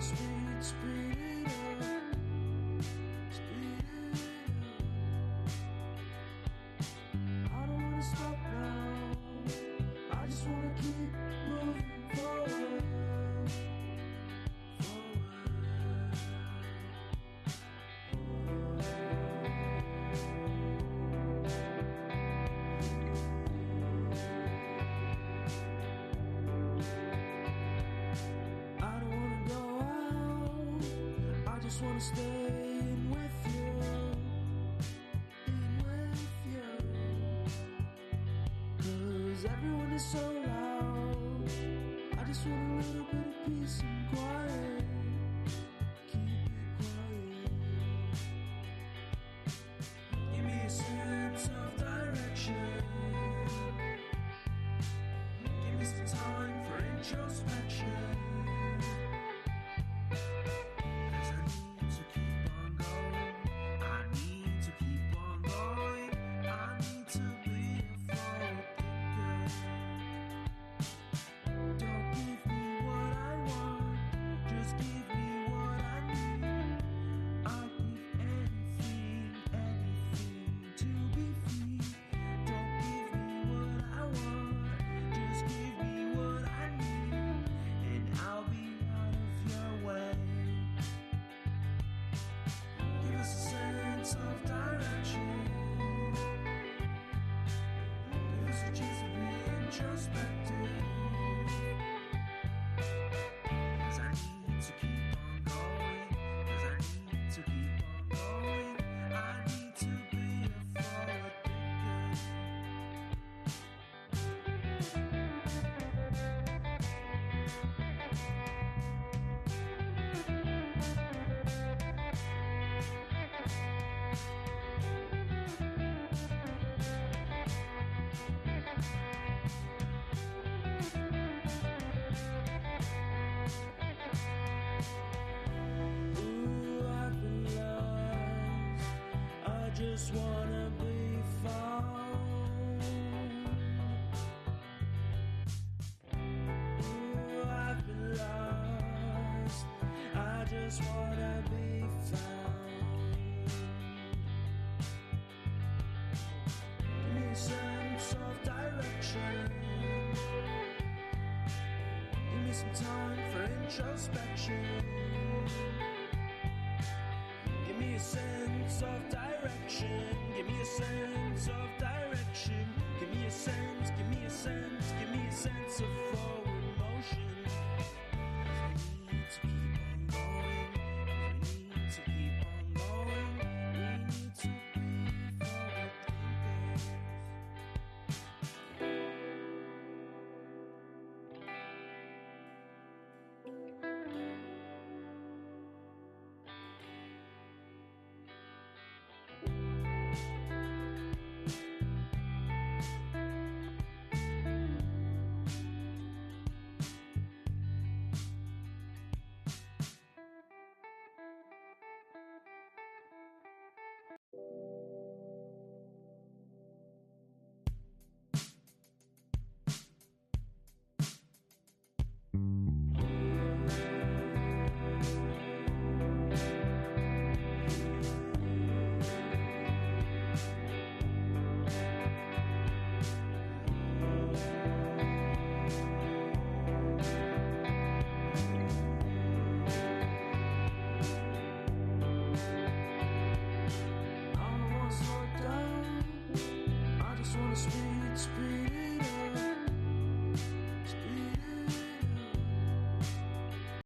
speed, speed it up, speed it up. I don't wanna stop now, I just wanna keep moving forward, forward. I don't wanna go out, I just wanna stay in with you, in with you. 'Cause everyone is so loud, I just want a little bit of peace and quiet. Keep it quiet. Give me a sense of direction. Give me some time for introspection. 'Cause I need to keep on going. I need to keep on going. I need to be a forward thinker. Don't give me what I want, just give me what I need. I'll give anything, anything to be free. Don't give me what I want, just give me what I need, and I'll be out of your way. Give us a sense of direction. Give us a chance to be introspective. 'Cause I need to keep on going. 'Cause I need to keep on going. I need to be a forward thinker. Ooh, I've been lost, I just wanna be found. Ooh, I've been lost, I just wanna be found. Give me a sense of direction. Give me some time for introspection. Give me a sense of direction. Give me a sense of direction. Give me a sense, give me a sense, give me a sense of